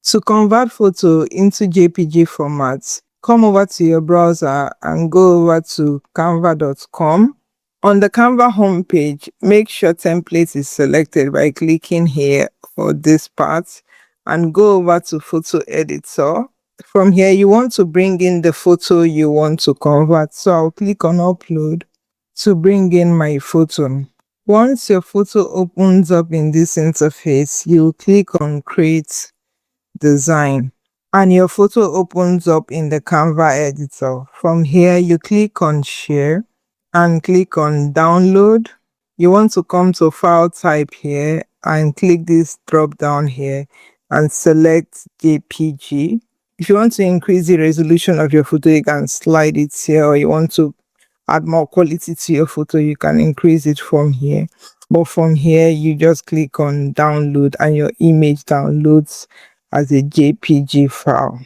To convert photo into JPG format, come over to your browser and go over to canva.com. On the Canva homepage, make sure template is selected by clicking here for this part and go over to photo editor. From here, you want to bring in the photo you want to convert. So I'll click on upload to bring in my photo. Once your photo opens up in this interface, you'll click on create design and your photo opens up in the Canva editor. From here, you click on share and click on download. You want to come to file type here and click this drop down here and select JPG. If you want to increase the resolution of your photo, you can slide it here, or you want to add more quality to your photo, you can increase it from here. But from here, you just click on download and your image downloads as a JPG file.